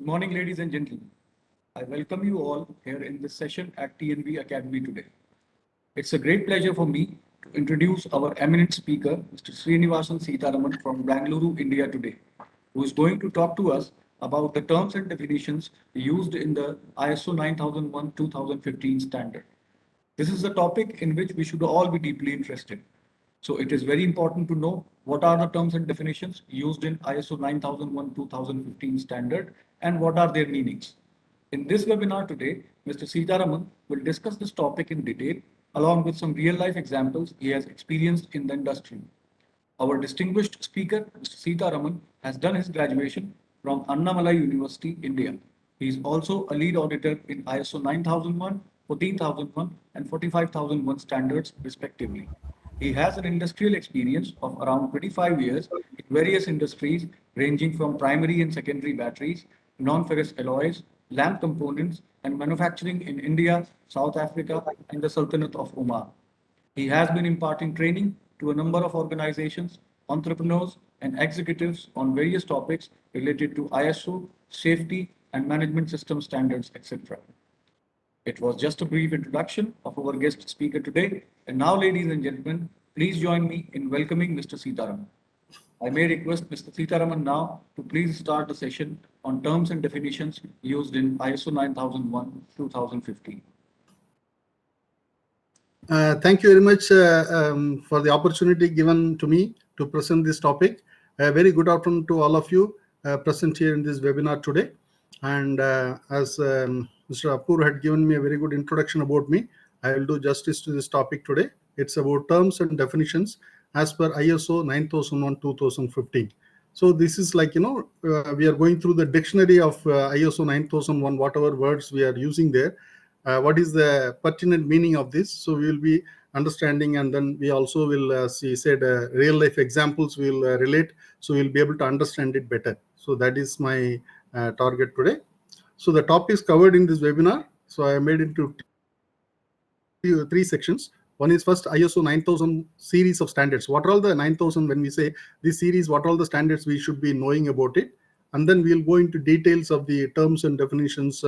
Good morning, ladies and gentlemen. I welcome you all here in this session at TNV Academy today. It's a great pleasure for me to introduce our eminent speaker, Mr. Srinivasan Sitaraman from Bangalore, India today, who is going to talk to us about the terms and definitions used in the ISO 9001-2015 standard. This is a topic in which we should all be deeply interested. So it is very important to know what are the terms and definitions used in ISO 9001-2015 standard and what are their meanings. In this webinar today, Mr. Sitaraman will discuss this topic in detail along with some real-life examples he has experienced in the industry. Our distinguished speaker, Mr. Sitaraman, has done his graduation from Annamalai University, India. He is also a lead auditor in ISO 9001, 14001, and 45001 standards, respectively. He has an industrial experience of around 25 years in various industries ranging from primary and secondary batteries, non-ferrous alloys, lamp components, and manufacturing in India, South Africa, and the Sultanate of Oman. He has been imparting training to a number of organizations, entrepreneurs, and executives on various topics related to ISO, safety, and management system standards, etc. It was just a brief introduction of our guest speaker today. And now, ladies and gentlemen, please join me in welcoming Mr. Sitaraman. I may request Mr. Sitaraman now to please start the session on terms and definitions used in ISO 9001-2015. Thank you very much for the opportunity given to me to present this topic. Very good afternoon to all of you present here in this webinar today. And as Mr. Apur had given me a very good introduction about me, I will do justice to this topic today. It's about terms and definitions as per ISO 9001-2015. So this is like, we are going through the dictionary of ISO 9001, whatever words we are using there. What is the pertinent meaning of this? So we will be understanding, and then we also will see said real life examples will relate, so we'll be able to understand it better. So that is my target today. So the topics covered in this webinar, so I made it into three sections. One is first ISO 9000 series of standards. What are all the 9000 when we say this series, what are all the standards we should be knowing about it? And then we'll go into details of the terms and definitions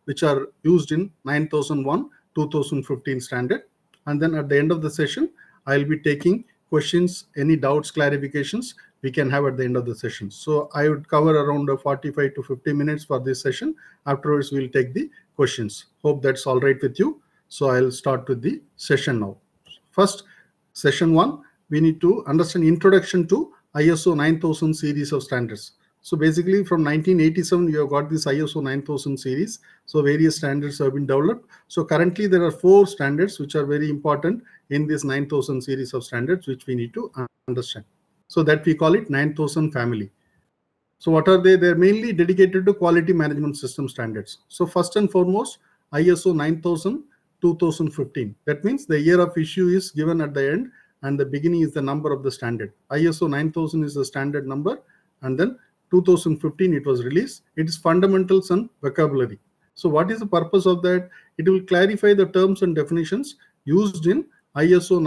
which are used in 9001-2015 standard. And then at the end of the session, I'll be taking questions, any doubts, clarifications we can have at the end of the session. So I would cover around 45 to 50 minutes for this session. Afterwards, we'll take the questions. Hope that's all right with you. So I'll start with the session now. First, session one, we need to understand introduction to ISO 9000 series of standards. So basically from 1987, we have got this ISO 9000 series. So various standards have been developed. So currently there are 4 standards which are very important in this 9000 series of standards, which we need to understand. So that we call it 9000 family. So what are they? They're mainly dedicated to quality management system standards. So first and foremost, ISO 9000-2015. That means the year of issue is given at the end and the beginning is the number of the standard. ISO 9000 is the standard number, and then 2015 it was released. It is fundamentals and vocabulary. So what is the purpose of that? It will clarify the terms and definitions used in ISO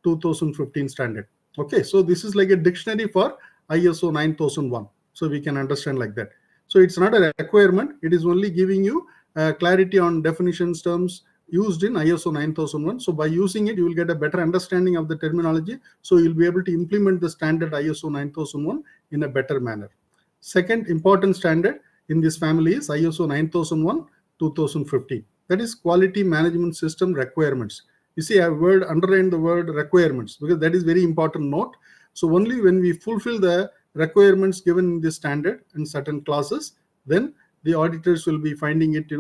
9001-2015 standard. Okay, so this is like a dictionary for ISO 9001. So we can understand like that. So it's not a requirement. It is only giving you clarity on definitions, terms used in ISO 9001. So by using it, you will get a better understanding of the terminology. So you'll be able to implement the standard ISO 9001 in a better manner. Second important standard in this family is ISO 9001-2015. That is quality management system requirements. You see, I have underlined the word requirements because that is very important note. So only when we fulfill the requirements given in this standard and certain classes, then the auditors will be finding it,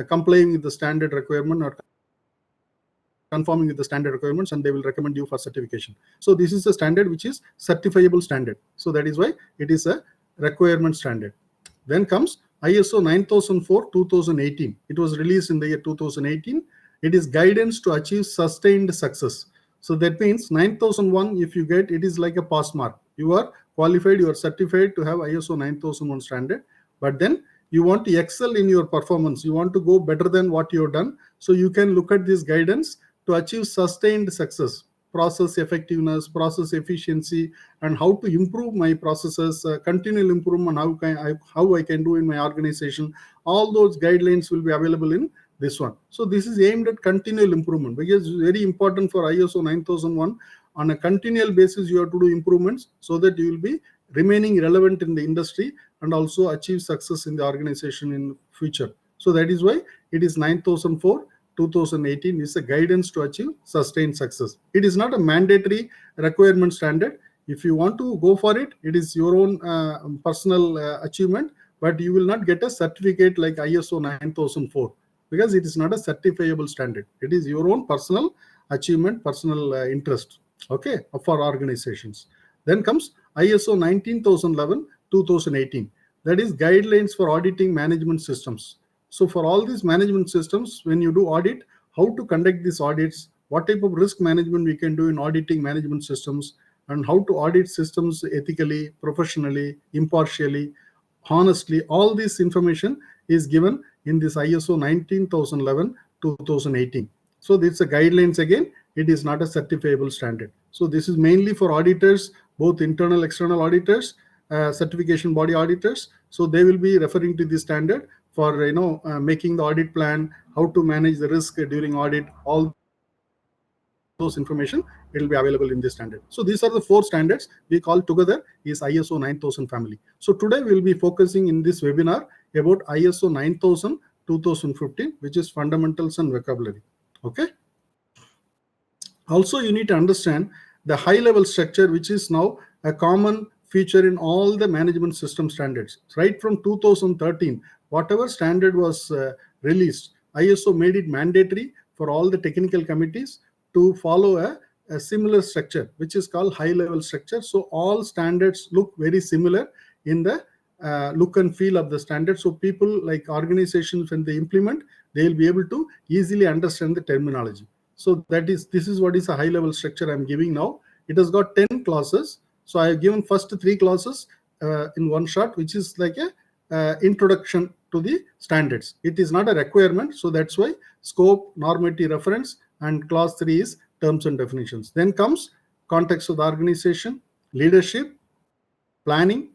complying with the standard requirement or conforming with the standard requirements, and they will recommend you for certification. So this is a standard which is certifiable standard. So that is why it is a requirement standard. Then comes ISO 9004-2018. It was released in the year 2018. It is guidance to achieve sustained success. So that means 9001, if you get, it is like a pass mark. You are qualified, you are certified to have ISO 9001 standard, but then you want to excel in your performance. You want to go better than what you have done. So you can look at this guidance to achieve sustained success. process effectiveness, process efficiency, and how to improve my processes, continual improvement, how I can do in my organization. All those guidelines will be available in this one. So this is aimed at continual improvement, because it's very important for ISO 9001. On a continual basis, you have to do improvements so that you will be remaining relevant in the industry and also achieve success in the organization in future. So that is why it is 9004 2018 is a guidance to achieve sustained success. It is not a mandatory requirement standard. If you want to go for it, it is your own personal achievement, but you will not get a certificate like ISO 9004, because it is not a certifiable standard. It is your own personal achievement, personal interest, okay, for organizations. Then comes ISO 19011 2018. That is guidelines for auditing management systems. So for all these management systems, when you do audit, how to conduct these audits, what type of risk management we can do in auditing management systems, and how to audit systems ethically, professionally, impartially, honestly. All this information is given in this ISO 19011 2018. So this is a guidelines again. It is not a certifiable standard. So this is mainly for auditors, both internal, external auditors, certification body auditors. So they will be referring to this standard for making the audit plan, how to manage the risk during audit. All those information, it will be available in this standard. So these are the 4 standards we call together is ISO 9000 family. So today we will be focusing in this webinar about ISO 9000 2015, which is fundamentals and vocabulary. Okay. Also, you need to understand the high level structure, which is now a common feature in all the management system standards. Right from 2013, whatever standard was released, ISO made it mandatory for all the technical committees to follow a similar structure, which is called high level structure. So all standards look very similar in the look and feel of the standard. So people, like organizations, when they implement, they will be able to easily understand the terminology. So this is what is a high level structure I'm giving now. It has got 10 clauses. So I have given first 3 clauses in one shot, which is like a introduction to the standards. It is not a requirement. So that's why scope, normative reference, and clause 3 is terms and definitions. Then comes context of the organization, leadership, planning,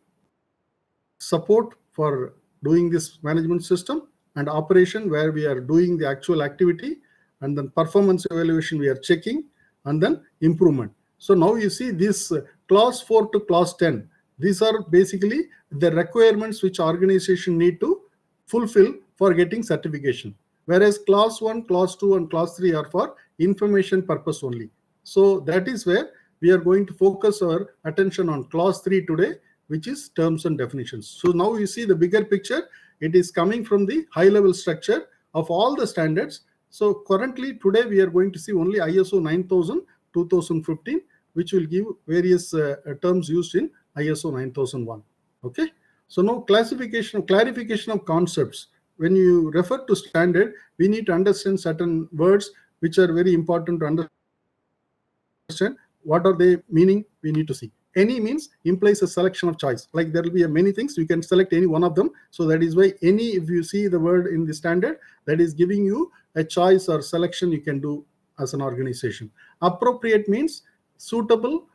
support for doing this management system, and operation, where we are doing the actual activity, and then performance evaluation we are checking, and then improvement. So now you see this clause 4 to clause 10. These are basically the requirements which organization need to fulfill for getting certification. Whereas clause 1, clause 2, and clause 3 are for information purpose only. So that is where we are going to focus our attention on clause 3 today, which is terms and definitions. So now you see the bigger picture. It is coming from the high level structure of all the standards. So currently today we are going to see only ISO 9000 2015, which will give various terms used in ISO 9001. Okay. So now clarification of concepts. When you refer to standard, we need to understand certain words which are very important to understand. What are they meaning? We need to see. Any means implies a selection of choice. Like there will be many things, you can select any one of them. So that is why any, if you see the word in the standard, that is giving you a choice or selection you can do as an organization. Appropriate means suitable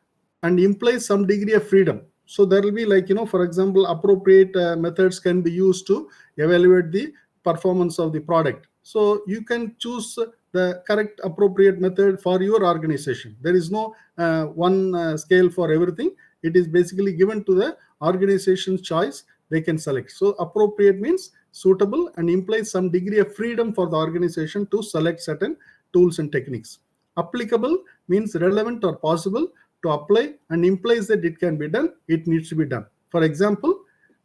and implies some degree of freedom. So there will be like, for example, appropriate methods can be used to evaluate the performance of the product. So you can choose the correct appropriate method for your organization. There is no one scale for everything. It is basically given to the organization's choice. They can select. So appropriate means suitable and implies some degree of freedom for the organization to select certain tools and techniques. Applicable means relevant or possible to apply and implies that it can be done. It needs to be done. For example,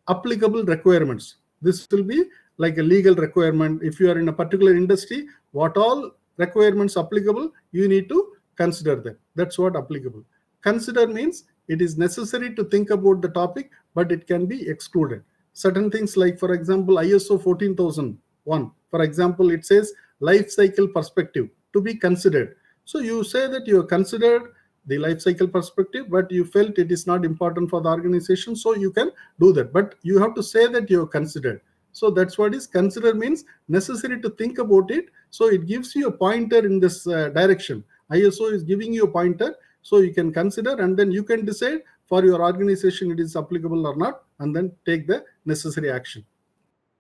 applicable requirements. This will be like a legal requirement. If you are in a particular industry, what all requirements applicable, you need to consider them. That's what applicable. Consider means it is necessary to think about the topic, but it can be excluded. Certain things like, for example, ISO 14001. For example, it says life cycle perspective to be considered. So you say that you have considered the life cycle perspective, but you felt it is not important for the organization, so you can do that. But you have to say that you have considered. So that's what is consider means necessary to think about it. So it gives you a pointer in this direction. ISO is giving you a pointer, so you can consider and then you can decide for your organization it is applicable or not, and then take the necessary action.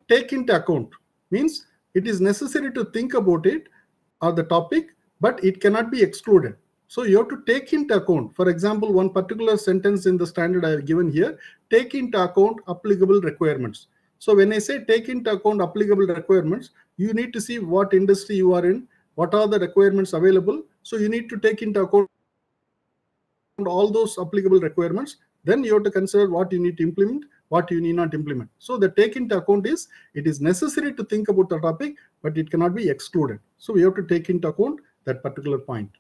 Take into account means it is necessary to think about it or the topic, but it cannot be excluded. So you have to take into account. For example, one particular sentence in the standard I have given here, take into account applicable requirements. So when I say take into account applicable requirements, you need to see what industry you are in, what are the requirements available. So you need to take into account all those applicable requirements. Then you have to consider what you need to implement, what you need not implement. So the take into account is, it is necessary to think about the topic, but it cannot be excluded. So we have to take into account that particular point.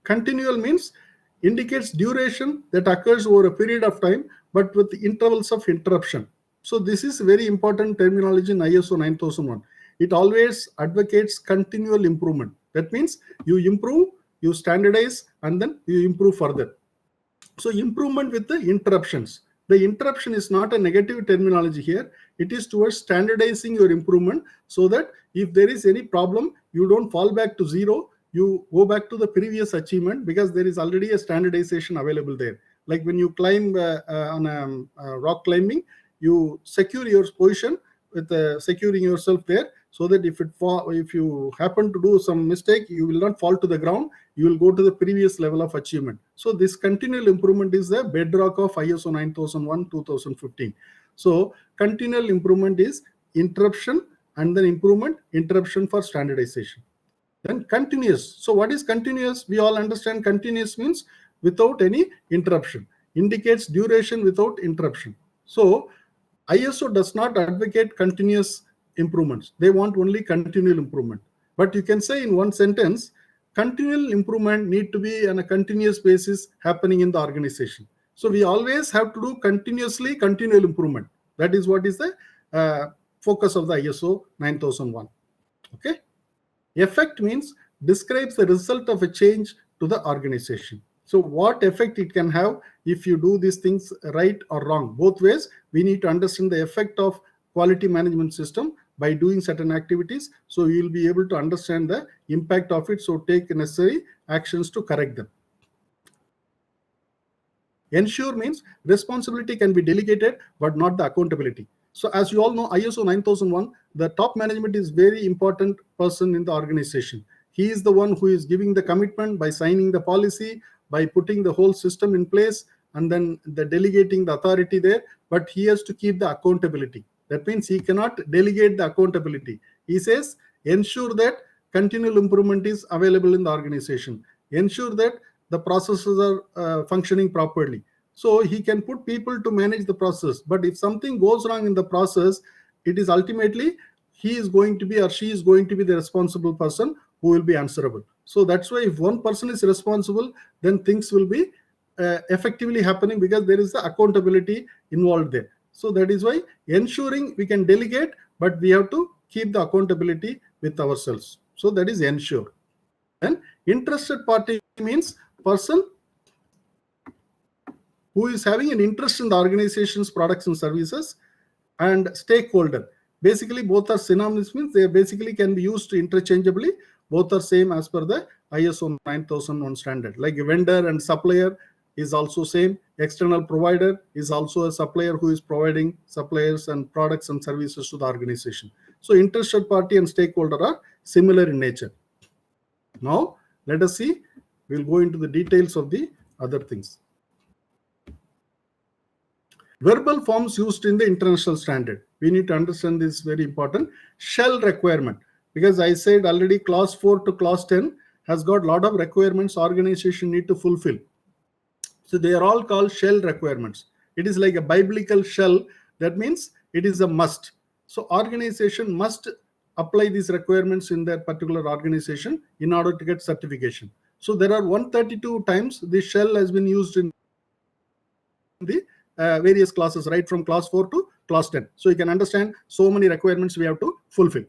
Continual means indicates duration that occurs over a period of time, but with intervals of interruption. So this is very important terminology in ISO 9001. It always advocates continual improvement. That means you improve, you standardize, and then you improve further. So improvement with the interruptions. The interruption is not a negative terminology here. It is towards standardizing your improvement so that if there is any problem, you don't fall back to zero. You go back to the previous achievement because there is already a standardization available there. Like when you climb on rock climbing, you secure your position with securing yourself there so that if you happen to do some mistake, you will not fall to the ground. You will go to the previous level of achievement. So this continual improvement is the bedrock of ISO 9001 2015. So continual improvement is interruption and then improvement, interruption for standardization. Then continuous. So what is continuous? We all understand continuous means without any interruption. Indicates duration without interruption. So ISO does not advocate continuous improvements. They want only continual improvement. But you can say in one sentence, continual improvement need to be on a continuous basis happening in the organization. So we always have to do continuously continual improvement. That is what is the focus of the ISO 9001. Okay. Effect means describes the result of a change to the organization. So what effect it can have if you do these things right or wrong. Both ways, we need to understand the effect of quality management system by doing certain activities. So you will be able to understand the impact of it. So take necessary actions to correct them. Ensure means responsibility can be delegated, but not the accountability. So as you all know, ISO 9001, the top management is very important person in the organization. He is the one who is giving the commitment by signing the policy, by putting the whole system in place, and then the delegating the authority there, but he has to keep the accountability. That means he cannot delegate the accountability. He says, ensure that continual improvement is available in the organization. Ensure that the processes are functioning properly. So he can put people to manage the process. But if something goes wrong in the process, it is ultimately he is going to be or she is going to be the responsible person who will be answerable. So that's why if one person is responsible, then things will be effectively happening because there is the accountability involved there. So that is why ensuring we can delegate, but we have to keep the accountability with ourselves. So that is ensure. And interested party means person who is having an interest in the organization's products and services, and stakeholder. Basically, both are synonymous, means they basically can be used interchangeably. Both are same as per the ISO 9001 standard. Like a vendor and supplier is also same. External provider is also a supplier who is providing suppliers and products and services to the organization. So interested party and stakeholder are similar in nature. Now, let us see. We'll go into the details of the other things. Verbal forms used in the international standard. We need to understand this, very important. Shall requirement. Because I said already clause 4 to clause 10 has got a lot of requirements organization need to fulfill. So they are all called shall requirements. It is like a biblical shall. That means it is a must. So organization must apply these requirements in their particular organization in order to get certification. So there are 132 times this shall has been used in the various classes, right from class 4 to class 10. So you can understand so many requirements we have to fulfill.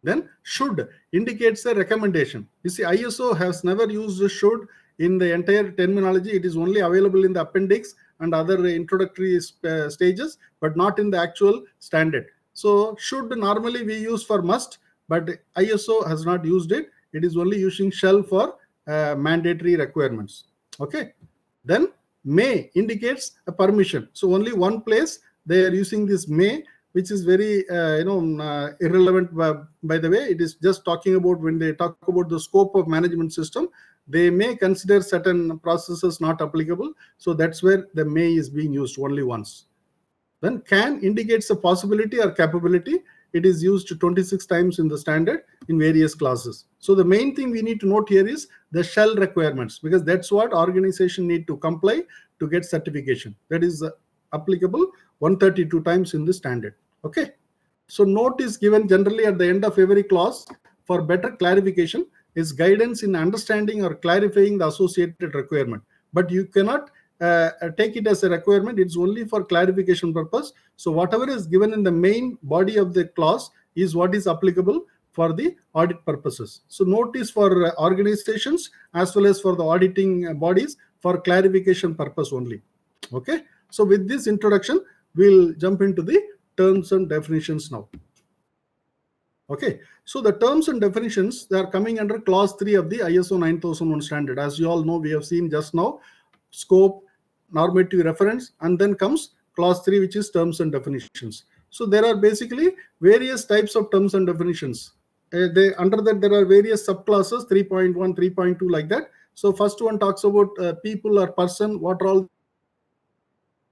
Then should indicates a recommendation. You see, ISO has never used the should in the entire terminology. It is only available in the appendix and other introductory stages, but not in the actual standard. So should normally we use for must, but ISO has not used it. It is only using shall for mandatory requirements. Okay. Then may indicates a permission. So only one place they are using this may, which is very irrelevant. By the way, it is just talking about when they talk about the scope of management system, they may consider certain processes not applicable. So that's where the may is being used only once. Then can indicates a possibility or capability. It is used 26 times in the standard in various classes. So the main thing we need to note here is the shall requirements, because that's what organization need to comply to get certification. That is applicable 132 times in the standard. Okay. So note is given generally at the end of every clause for better clarification is guidance in understanding or clarifying the associated requirement. But you cannot take it as a requirement. It's only for clarification purpose. So whatever is given in the main body of the clause is what is applicable for the audit purposes. So note is for organizations as well as for the auditing bodies for clarification purpose only. Okay. So with this introduction, we'll jump into the terms and definitions now. Okay, so the terms and definitions, they are coming under clause 3 of the ISO 9001 standard. As you all know, we have seen just now scope, normative reference, and then comes clause 3, which is terms and definitions. So there are basically various types of terms and definitions. Under that there are various subclasses, 3.1, 3.2, like that. So first one talks about people or person, what are all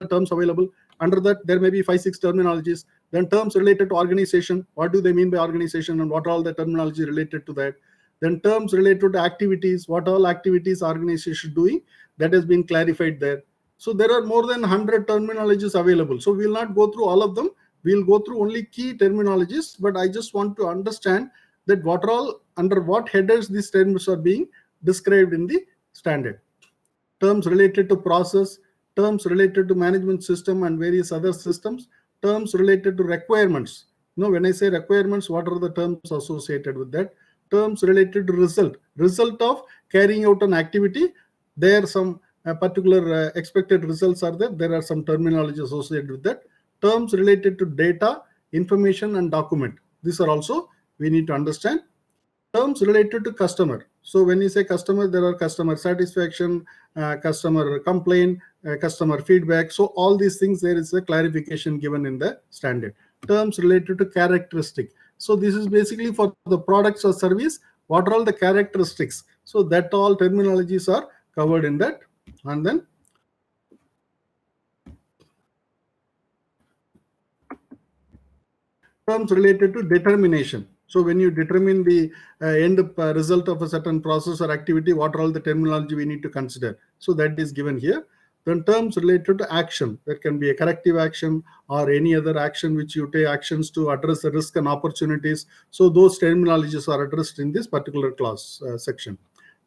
the terms available. Under that there may be 5-6 terminologies. Then terms related to organization, what do they mean by organization and what are all the terminology related to that. Then terms related to activities, what all activities organization doing, that has been clarified there. So there are more than 100 terminologies available. So we will not go through all of them. We will go through only key terminologies, but I just want to understand that what are all, under what headers these terms are being described in the standard. Terms related to process, terms related to management system and various other systems, terms related to requirements. When I say requirements, what are the terms associated with that? Terms related to result of carrying out an activity. There are some particular expected results are there. There are some terminology associated with that. Terms related to data, information, and document. These are also we need to understand. Terms related to customer. So when you say customer, there are customer satisfaction, customer complaint, customer feedback. So all these things, there is a clarification given in the standard. Terms related to characteristic. So this is basically for the products or service, what are all the characteristics. So that all terminologies are covered in that. And then terms related to determination. So when you determine the end result of a certain process or activity, what are all the terminology we need to consider. So that is given here. Then terms related to action, that can be a corrective action or any other action which you take actions to address the risk and opportunities. So those terminologies are addressed in this particular class section.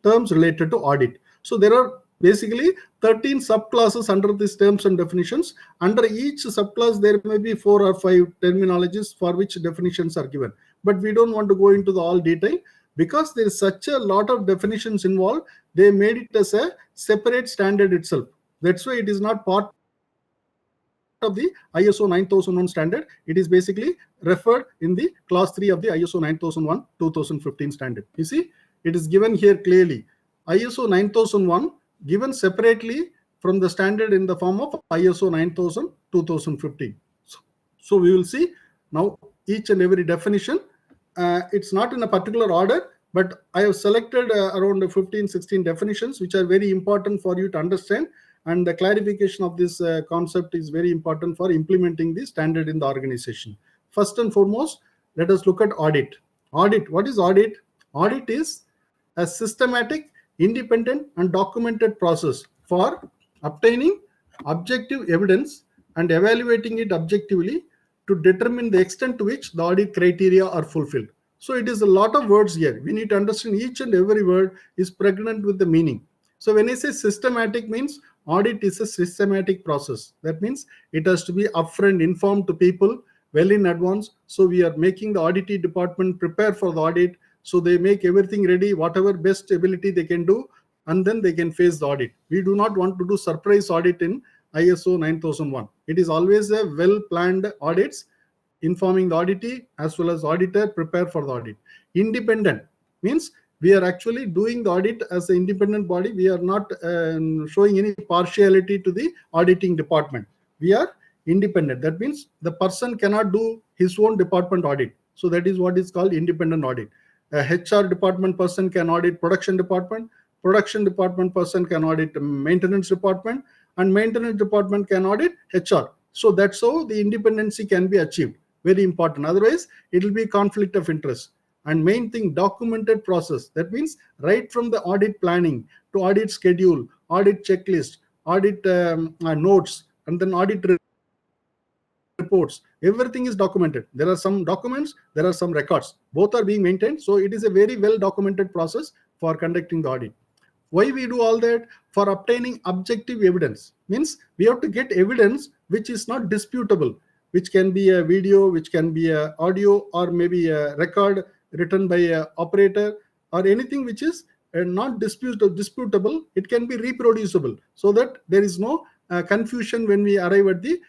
Terms related to audit. So there are basically 13 subclasses under these terms and definitions. Under each subclass, there may be 4 or 5 terminologies for which definitions are given. But we don't want to go into the all detail because there is such a lot of definitions involved. They made it as a separate standard itself. That's why it is not part of the ISO 9001 standard. It is basically referred in the clause 3 of the ISO 9001 2015 standard. You see, it is given here clearly. ISO 9001 given separately from the standard in the form of ISO 9000 2015. So we will see now each and every definition. It's not in a particular order, but I have selected around 15-16 definitions which are very important for you to understand, and the clarification of this concept is very important for implementing the standard in the organization. First and foremost, let us look at audit. Audit, what is audit? Audit is a systematic, independent, and documented process for obtaining objective evidence and evaluating it objectively to determine the extent to which the audit criteria are fulfilled. So it is a lot of words here. We need to understand each and every word is pregnant with the meaning. So when I say systematic, means audit is a systematic process. That means it has to be upfront informed to people well in advance. So we are making the audit department prepare for the audit. So they make everything ready, whatever best ability they can do, and then they can face the audit. We do not want to do surprise audit in ISO 9001. It is always a well-planned audits, informing the auditee as well as auditor prepare for the audit. Independent means we are actually doing the audit as an independent body. We are not showing any partiality to the auditing department. We are independent. That means the person cannot do his own department audit. So that is what is called independent audit. A HR department person can audit production department person can audit maintenance department, and maintenance department can audit HR. So that's how the independency can be achieved. Very important. Otherwise, it will be conflict of interest. And main thing, documented process. That means right from the audit planning to audit schedule, audit checklist, audit notes, and then audit reports, everything is documented. There are some documents, there are some records, both are being maintained. So it is a very well documented process for conducting the audit. Why we do all that? For obtaining objective evidence. Means we have to get evidence which is not disputable, which can be a video, which can be a audio, or maybe a record written by a operator, or anything which is not disputable. It can be reproducible, so that there is no confusion when we arrive at the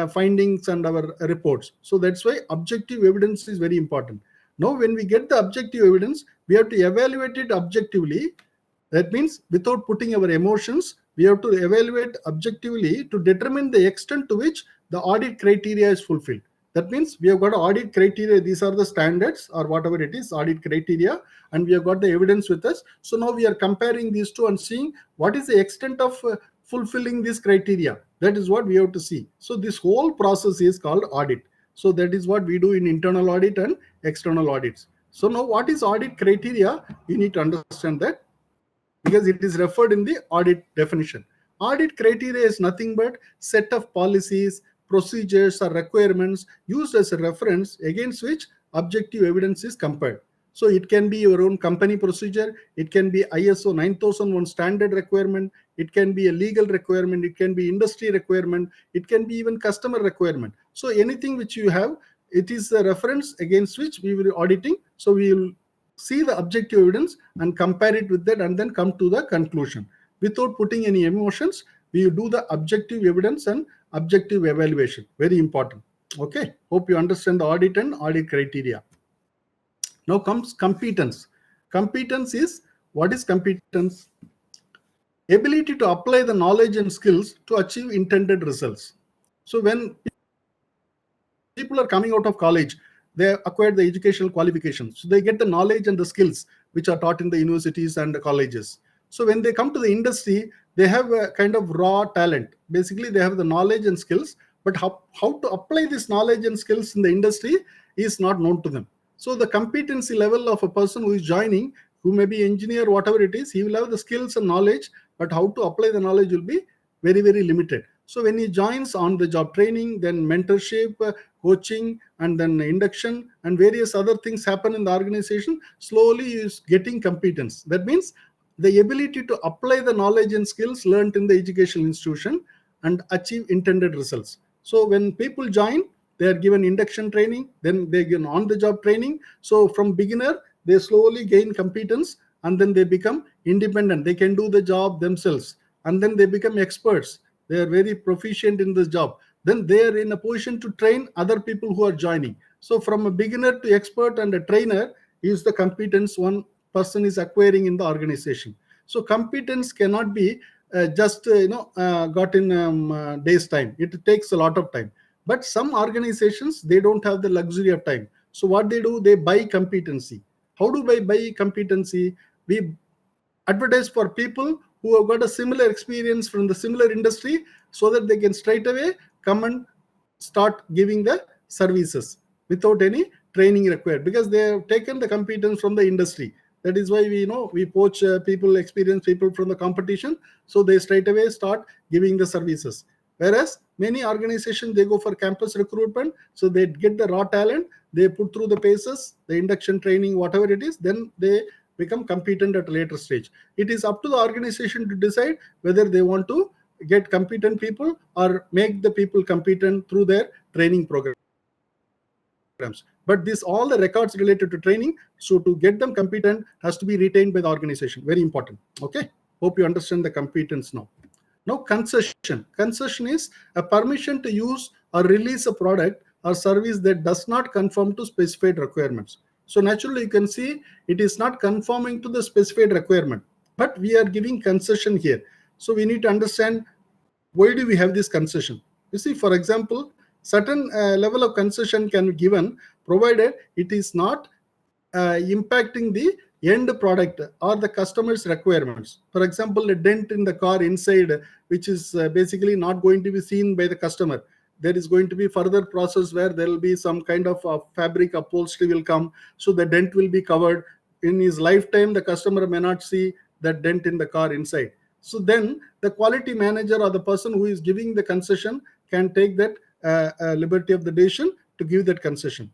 findings and our reports. So that's why objective evidence is very important. Now when we get the objective evidence, we have to evaluate it objectively. That means without putting our emotions, we have to evaluate objectively to determine the extent to which the audit criteria is fulfilled. That means we have got audit criteria. These are the standards or whatever it is, audit criteria, and we have got the evidence with us. So now we are comparing these two and seeing what is the extent of fulfilling this criteria. That is what we have to see. So this whole process is called audit. So that is what we do in internal audit and external audits. So now what is audit criteria? You need to understand that, because it is referred in the audit definition. Audit criteria is nothing but set of policies, procedures, or requirements used as a reference against which objective evidence is compared. So it can be your own company procedure, it can be ISO 9001 standard requirement, it can be a legal requirement, it can be industry requirement, it can be even customer requirement. So anything which you have, it is a reference against which we will be auditing. So we will see the objective evidence and compare it with that, and then come to the conclusion. Without putting any emotions, we do the objective evidence and objective evaluation. Very important. Okay, hope you understand the audit and audit criteria. Now comes competence. Competence is, what is competence? Ability to apply the knowledge and skills to achieve intended results. So when people are coming out of college, they acquire the educational qualifications. So they get the knowledge and the skills which are taught in the universities and the colleges. So when they come to the industry, they have a kind of raw talent. Basically, they have the knowledge and skills, but how to apply this knowledge and skills in the industry is not known to them. So the competency level of a person who is joining, who may be engineer, whatever it is, he will have the skills and knowledge, but how to apply the knowledge will be very, very limited. So when he joins on the job training, then mentorship, coaching, and then induction, and various other things happen in the organization, slowly he is getting competence. That means the ability to apply the knowledge and skills learned in the educational institution and achieve intended results. So when people join, they are given induction training, then they get on the job training. So from beginner, they slowly gain competence, and then they become independent. They can do the job themselves, and then they become experts. They are very proficient in this job. Then they are in a position to train other people who are joining. So from a beginner to expert and a trainer is the competence one person is acquiring in the organization. So competence cannot be just got in days time. It takes a lot of time. But some organizations, they don't have the luxury of time. So what they do, they buy competency. How do they buy competency? We advertise for people who have got a similar experience from the similar industry, so that they can straight away come and start giving the services without any training required, because they have taken the competence from the industry. That is why we poach people, experienced people from the competition, so they straight away start giving the services. Whereas many organizations, they go for campus recruitment, so they get the raw talent, they put through the paces, the induction training, whatever it is, then they become competent at a later stage. It is up to the organization to decide whether they want to get competent people or make the people competent through their training programs. But this, all the records related to training, so to get them competent, has to be retained by the organization. Very important. Okay, hope you understand the competence now. Now concession. Concession is a permission to use or release a product or service that does not conform to specified requirements. So naturally you can see it is not conforming to the specified requirement, but we are giving concession here. So we need to understand why do we have this concession. You see, for example, certain level of concession can be given provided it is not impacting the end product or the customer's requirements. For example, a dent in the car inside, which is basically not going to be seen by the customer. There is going to be further process where there will be some kind of fabric upholstery will come, so the dent will be covered. In his lifetime, the customer may not see that dent in the car inside. So then the quality manager or the person who is giving the concession can take that liberty of the decision to give that concession,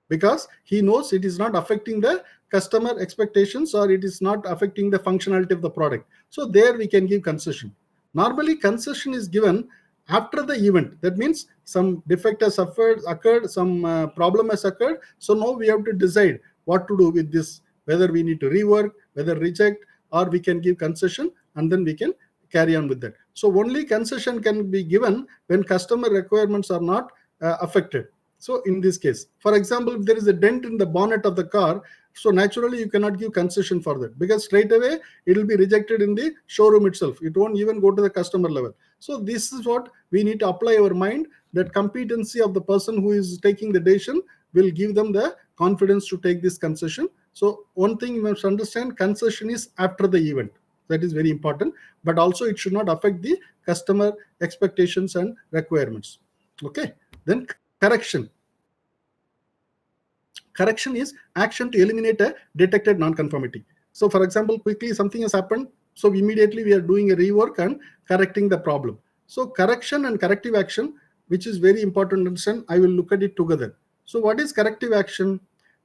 because he knows it is not affecting the customer expectations or it is not affecting the functionality of the product. So there we can give concession. Normally concession is given after the event. That means some defect has occurred, some problem has occurred. So now we have to decide what to do with this, whether we need to rework, whether reject, or we can give concession, and then we can carry on with that. So only concession can be given when customer requirements are not affected. So in this case, for example, if there is a dent in the bonnet of the car, so naturally you cannot give concession for that, because straight away it will be rejected in the showroom itself. It won't even go to the customer level. So this is what we need to apply our mind, that competency of the person who is taking the decision will give them the confidence to take this concession. So one thing you must understand, concession is after the event. That is very important, but also it should not affect the customer expectations and requirements. Okay, then correction. Correction is action to eliminate a detected non-conformity. So for example, quickly something has happened, so immediately we are doing a rework and correcting the problem. So correction and corrective action, which is very important to understand, I will look at it together. So what is corrective action?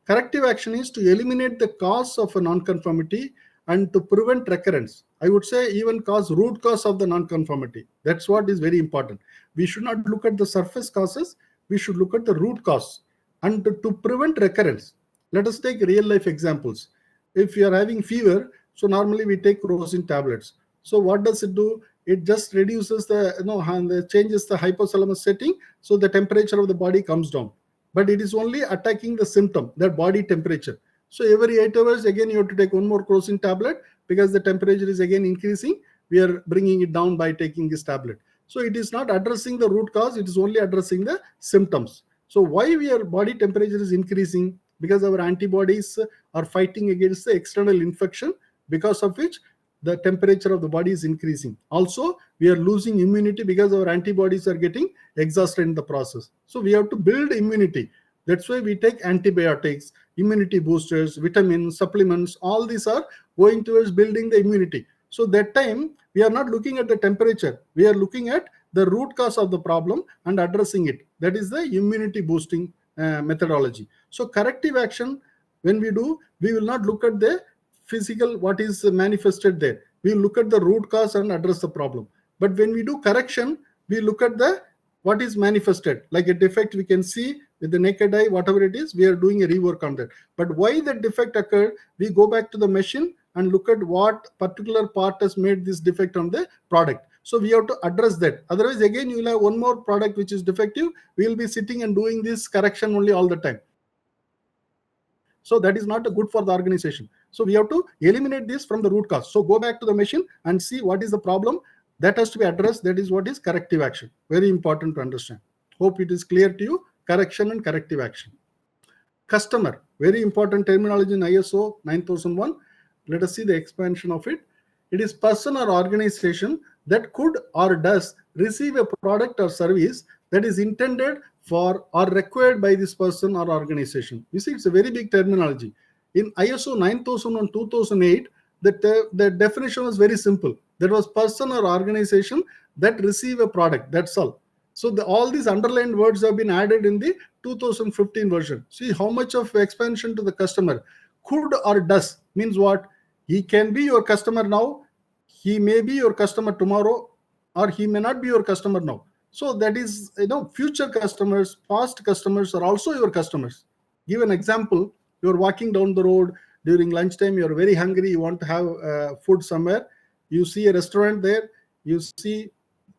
Corrective action is to eliminate the cause of a non-conformity and to prevent recurrence. I would say even root cause of the non-conformity. That's what is very important. We should not look at the surface causes, we should look at the root cause. And to prevent recurrence, let us take real life examples. If you are having fever, so normally we take crocin tablets. So what does it do? It just reduces changes the hypothalamus setting, so the temperature of the body comes down. But it is only attacking the symptom, that body temperature. So every 8 hours again you have to take one more crocin tablet, because the temperature is again increasing. We are bringing it down by taking this tablet. So it is not addressing the root cause, it is only addressing the symptoms. So why our body temperature is increasing? Because our antibodies are fighting against the external infection, because of which the temperature of the body is increasing. Also, we are losing immunity because our antibodies are getting exhausted in the process. So we have to build immunity. That's why we take antibiotics, immunity boosters, vitamins, supplements. All these are going towards building the immunity. So that time we are not looking at the temperature. We are looking at the root cause of the problem and addressing it. That is the immunity boosting methodology. So corrective action, when we do, we will not look at the physical, what is manifested there. We will look at the root cause and address the problem. But when we do correction, we look at the what is manifested, like a defect we can see with the naked eye, whatever it is, we are doing a rework on that. But why that defect occurred, we go back to the machine and look at what particular part has made this defect on the product. So we have to address that. Otherwise, again, you will have one more product which is defective. We will be sitting and doing this correction only all the time. So that is not good for the organization. So we have to eliminate this from the root cause. So go back to the machine and see what is the problem that has to be addressed. That is what is corrective action. Very important to understand. Hope it is clear to you. Correction and corrective action. Customer, very important terminology in ISO 9001. Let us see the expansion of it. It is person or organization that could or does receive a product or service that is intended for or required by this person or organization. You see, it's a very big terminology. In ISO 9001 2008, the definition was very simple. That was person or organization that receive a product. That's all. So all these underlined words have been added in the 2015 version. See how much of expansion to the customer. Could or does means what? He can be your customer now, he may be your customer tomorrow, or he may not be your customer now. So that is, future customers, past customers are also your customers. Give an example. You're walking down the road during lunchtime, you're very hungry, you want to have food somewhere. You see a restaurant there, you see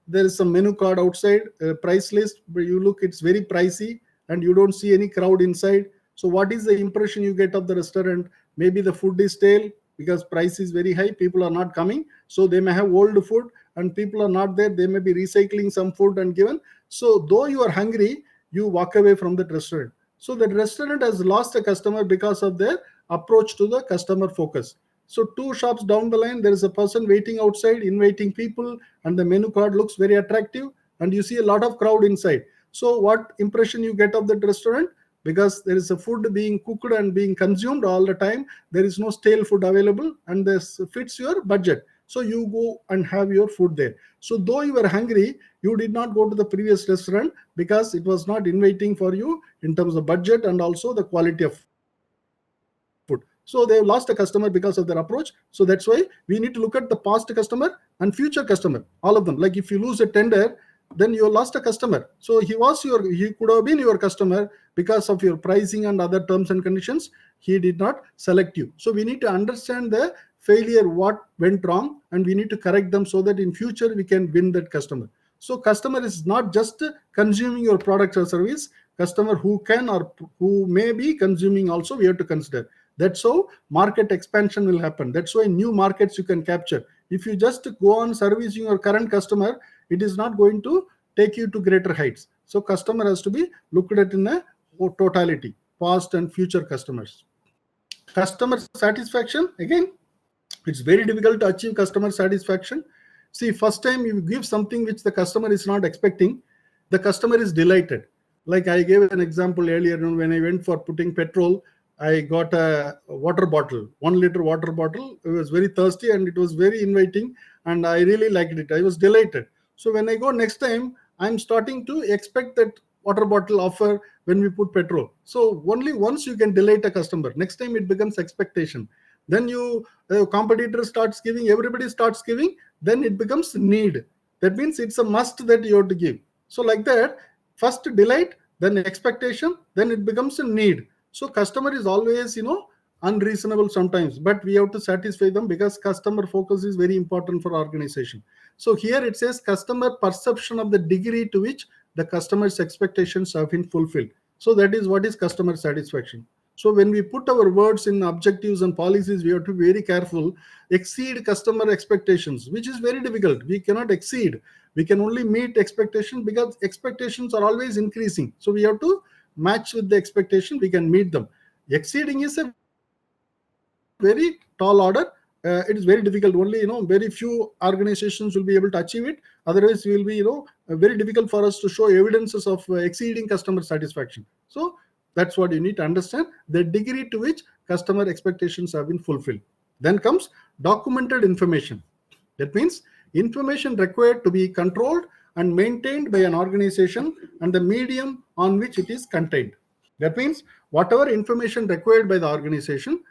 there is some menu card outside, price list, but you look, it's very pricey and you don't see any crowd inside. So what is the impression you get of the restaurant? Maybe the food is stale because price is very high, people are not coming, so they may have old food and people are not there, they may be recycling some food and given. So though you are hungry, you walk away from that restaurant. So that restaurant has lost a customer because of their approach to the customer focus. So two shops down the line, there is a person waiting outside, inviting people, and the menu card looks very attractive, and you see a lot of crowd inside. So what impression you get of that restaurant? Because there is a food being cooked and being consumed all the time, there is no stale food available, and this fits your budget. So you go and have your food there. So though you were hungry, you did not go to the previous restaurant because it was not inviting for you in terms of budget and also the quality of food. So they have lost a customer because of their approach. So that's why we need to look at the past customer and future customer, all of them. Like if you lose a tender, then you lost a customer. So he could have been your customer because of your pricing and other terms and conditions. He did not select you. So we need to understand the failure, what went wrong, and we need to correct them so that in future we can win that customer. So customer is not just consuming your product or service. Customer who can or who may be consuming also we have to consider. That's how market expansion will happen. That's why new markets you can capture. If you just go on servicing your current customer, it is not going to take you to greater heights. So customer has to be looked at in a totality, past and future customers. Customer satisfaction, again, it's very difficult to achieve customer satisfaction. See, first time you give something which the customer is not expecting, the customer is delighted. Like I gave an example earlier, when I went for putting petrol, I got a water bottle, 1 liter water bottle. It was very thirsty and it was very inviting, and I really liked it. I was delighted. So when I go next time, I'm starting to expect that water bottle offer when we put petrol. So only once you can delight a customer. Next time it becomes expectation. Then competitor starts giving, everybody starts giving, then it becomes need. That means it's a must that you have to give. So like that, first delight, then expectation, then it becomes a need. So customer is always, unreasonable sometimes, but we have to satisfy them because customer focus is very important for organization. So here it says customer perception of the degree to which the customer's expectations have been fulfilled. So that is what is customer satisfaction. So when we put our words in objectives and policies, we have to be very careful. Exceed customer expectations, which is very difficult. We cannot exceed. We can only meet expectations because expectations are always increasing. So we have to match with the expectation. We can meet them. Exceeding is a very tall order. It is very difficult. Only very few organizations will be able to achieve it. Otherwise, we will be very difficult for us to show evidences of exceeding customer satisfaction. So that's what you need to understand, the degree to which customer expectations have been fulfilled. Then comes documented information. That means information required to be controlled and maintained by an organization and the medium on which it is contained. That means whatever information required by the organization,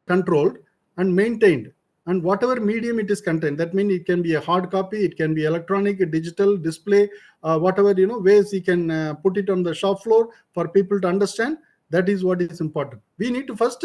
controlled and maintained, and whatever medium it is contained. That means it can be a hard copy, it can be electronic, digital display, whatever ways you can put it on the shop floor for people to understand. That is what is important. We need to first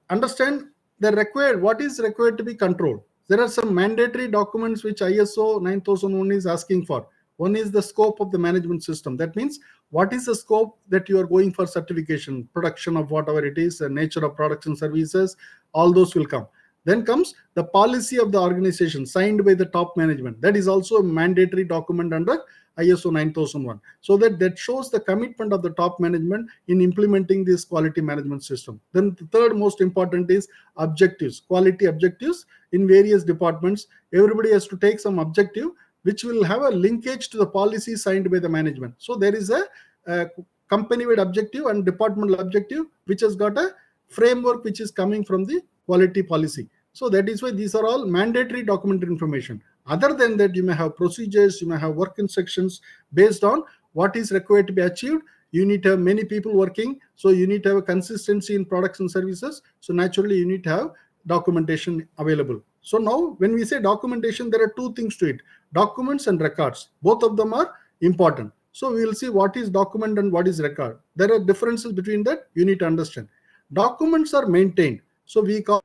understand what is required to be controlled. There are some mandatory documents which ISO 9001 is asking for. One is the scope of the management system. That means what is the scope that you are going for certification, production of whatever it is, the nature of products and services, all those will come. Then comes the policy of the organization signed by the top management. That is also a mandatory document under ISO 9001. So that shows the commitment of the top management in implementing this quality management system. Then the third most important is objectives, quality objectives in various departments. Everybody has to take some objective which will have a linkage to the policy signed by the management. So there is a company-wide objective and departmental objective which has got a framework which is coming from the quality policy. So that is why these are all mandatory documented information. Other than that, you may have procedures, you may have work instructions based on what is required to be achieved. You need to have many people working, so you need to have a consistency in products and services. So naturally, you need to have documentation available. So now when we say documentation, there are two things to it: documents and records. Both of them are important. So we will see what is document and what is record. There are differences between that. You need to understand. Documents are maintained. So we call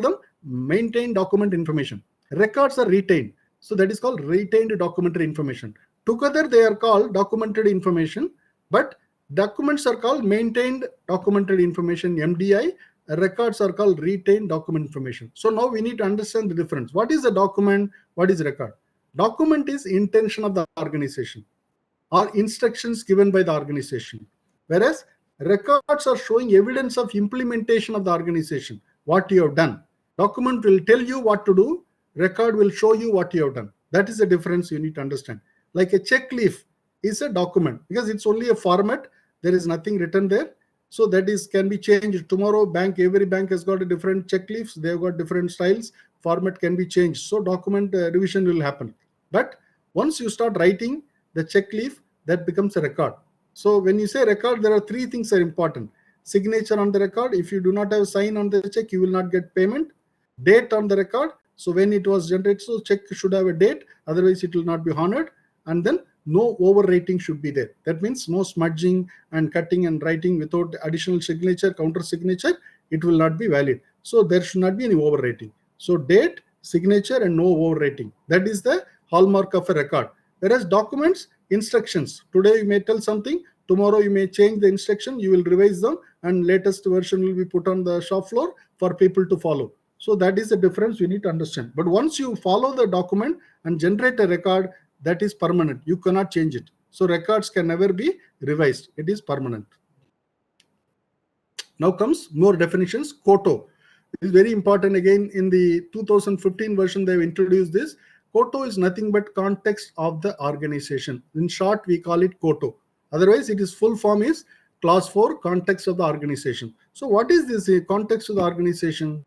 them maintained document information. Records are retained. So that is called retained documentary information. Together they are called documented information, but Documents are called maintained documented information, MDI. Records are called retained document information. So now we need to understand the difference. What is a document? What is record? Document is intention of the organization or instructions given by the organization. Whereas records are showing evidence of implementation of the organization, what you have done. Document will tell you what to do, record will show you what you have done. That is the difference you need to understand. Like a check leaf is a document because it's only a format, there is nothing written there. So that is can be changed tomorrow. Every bank has got a different check leaves, they've got different styles, format can be changed. So document revision will happen. But once you start writing the check leaf, that becomes a record. So when you say record, there are three things are important. Signature on the record. If you do not have sign on the check, you will not get payment. Date on the record. So when it was generated, so check should have a date, otherwise it will not be honored. And then no overwriting should be there. That means no smudging and cutting and writing without additional signature, counter signature, it will not be valid. So there should not be any overwriting. So date, signature, and no overwriting. That is the hallmark of a record. Whereas documents, instructions. Today you may tell something, tomorrow you may change the instruction, you will revise them, and latest version will be put on the shop floor for people to follow. So that is the difference we need to understand. But once you follow the document and generate a record, that is permanent. You cannot change it. So records can never be revised. It is permanent. Now comes more definitions. Quoto is very important. Again, in the 2015 version, they have introduced this. Quoto is nothing but context of the organization. In short, we call it Quoto. Otherwise, it is full form is clause 4, context of the organization. So what is this context of the organization?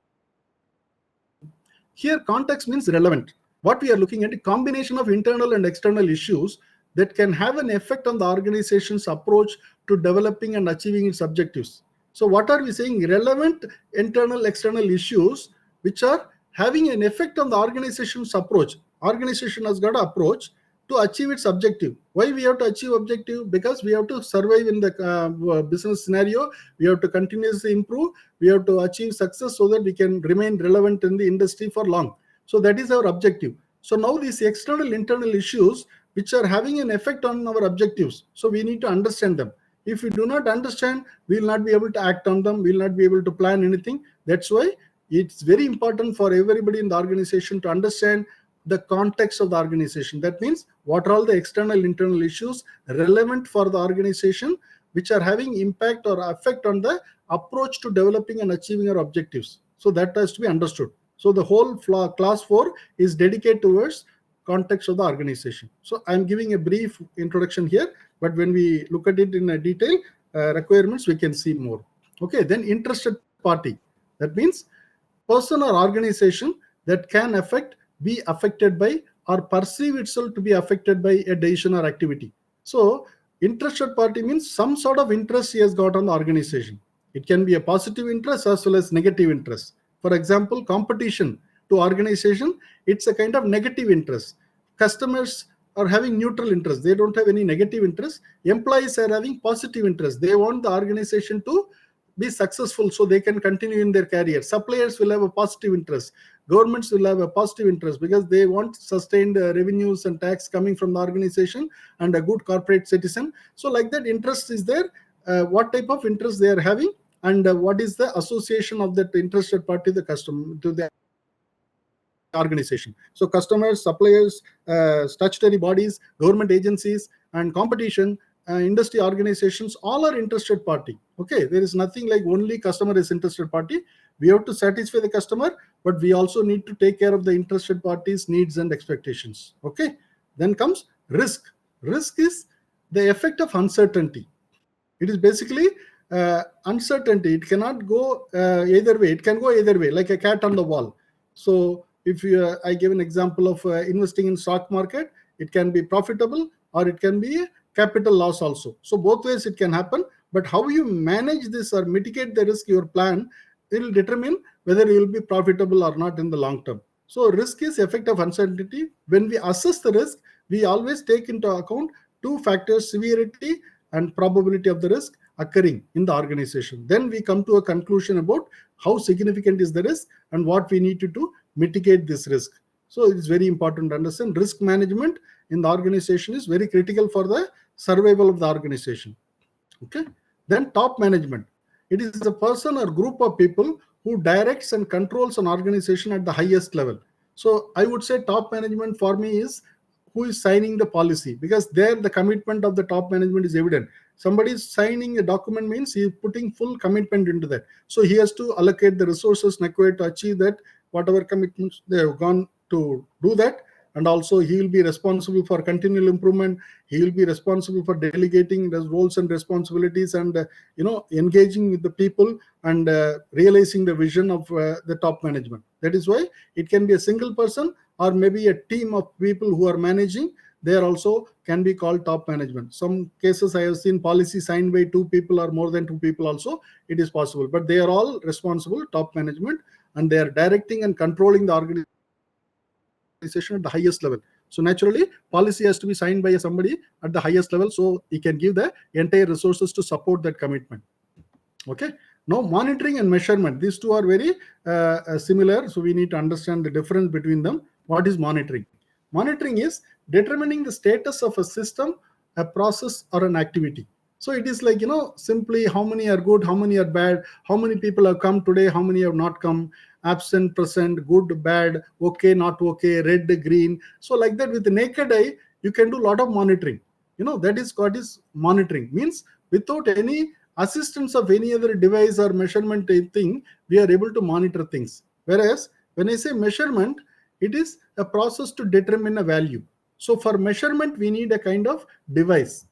Here, context means relevant. What we are looking at a combination of internal and external issues that can have an effect on the organization's approach to developing and achieving its objectives. So what are we saying? Relevant internal, external issues which are having an effect on the organization's approach. Organization has got an approach to achieve its objective. Why we have to achieve objective? Because we have to survive in the business scenario. We have to continuously improve. We have to achieve success so that we can remain relevant in the industry for long. So that is our objective. So now these external, internal issues which are having an effect on our objectives. So we need to understand them. If we do not understand, we will not be able to act on them. We will not be able to plan anything. That's why it's very important for everybody in the organization to understand the context of the organization. That means what are all the external, internal issues relevant for the organization which are having impact or effect on the approach to developing and achieving our objectives. So that has to be understood. So the whole class 4 is dedicated towards context of the organization. So I'm giving a brief introduction here, but when we look at it in a detail, requirements, we can see more. Okay, then interested party. That means person or organization that can be affected by or perceive itself to be affected by a decision or activity. So interested party means some sort of interest he has got on the organization. It can be a positive interest as well as negative interest. For example, competition to organization, it's a kind of negative interest. Customers are having neutral interest. They don't have any negative interest. Employees are having positive interest. They want the organization to be successful so they can continue in their career. Suppliers will have a positive interest. Governments will have a positive interest because they want sustained revenues and tax coming from the organization and a good corporate citizen. So like that interest is there. What type of interest they are having and what is the association of that interested party, the customer, to the organization. So customers, suppliers, statutory bodies, government agencies, and competition, industry organizations, all are interested party. Okay, there is nothing like only customer is interested party. We have to satisfy the customer, but we also need to take care of the interested parties' needs and expectations. Okay, then comes risk. Risk is the effect of uncertainty. It is basically uncertainty. It cannot go either way. It can go either way, like a cat on the wall. So if I give an example of investing in stock market, it can be profitable or it can be a capital loss also. So both ways it can happen. But how you manage this or mitigate the risk, your plan, it will determine whether you will be profitable or not in the long term. So risk is effect of uncertainty. When we assess the risk, we always take into account two factors: severity and probability of the risk occurring in the organization. Then we come to a conclusion about how significant is the risk and what we need to do mitigate this risk. So it's very important to understand risk management in the organization is very critical for the survival of the organization. Okay. Then top management. It is a person or group of people who directs and controls an organization at the highest level. So I would say top management for me is who is signing the policy, because there the commitment of the top management is evident. Somebody is signing a document means he is putting full commitment into that. So he has to allocate the resources required to achieve that, whatever commitments they have gone to do that. And also he will be responsible for continual improvement. He will be responsible for delegating the roles and responsibilities, and engaging with the people, and realizing the vision of the top management. That is why it can be a single person or maybe a team of people who are managing. There also can be called top management. Some cases I have seen policy signed by 2 people or more than 2 people also, it is possible, but they are all responsible top management, and they are directing and controlling the organization at the highest level. So naturally policy has to be signed by somebody at the highest level, so he can give the entire resources to support that commitment. Okay. Now monitoring and measurement, these two are very similar, so we need to understand the difference between them. What is monitoring? Monitoring is determining the status of a system, a process, or an activity. So it is like, simply how many are good, how many are bad, how many people have come today, how many have not come, absent, present, good, bad, okay, not okay, red, green. So like that, with the naked eye you can do a lot of monitoring. That is what is monitoring means. Without any assistance of any other device or measurement thing, we are able to monitor things. Whereas when I say measurement, it is a process to determine a value. So for measurement we need a kind of device,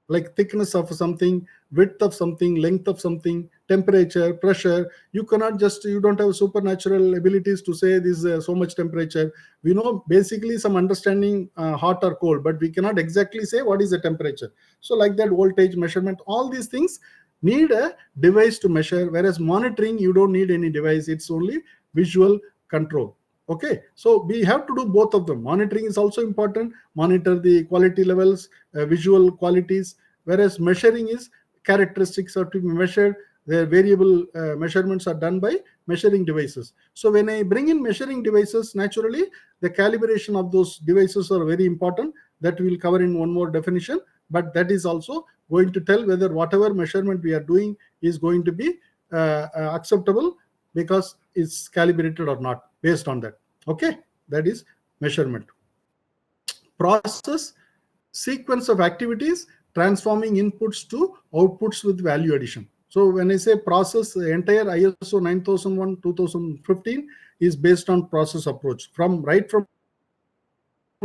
like thickness of something, width of something, length of something, temperature, pressure. You don't have supernatural abilities to say this is so much temperature. We know basically some understanding hot or cold, but we cannot exactly say what is the temperature. So like that, voltage measurement, all these things need a device to measure, whereas monitoring you don't need any device, it's only visual control. Okay, so we have to do both of them. Monitoring is also important, monitor the quality levels, visual qualities, whereas measuring is characteristics are to be measured. The variable measurements are done by measuring devices. So when I bring in measuring devices, naturally the calibration of those devices are very important. That we will cover in one more definition, but that is also going to tell whether whatever measurement we are doing is going to be acceptable, because it's calibrated or not based on that. Okay, that is measurement. Process, sequence of activities transforming inputs to outputs with value addition. So when I say process, the entire ISO 9001 2015 is based on process approach. Right from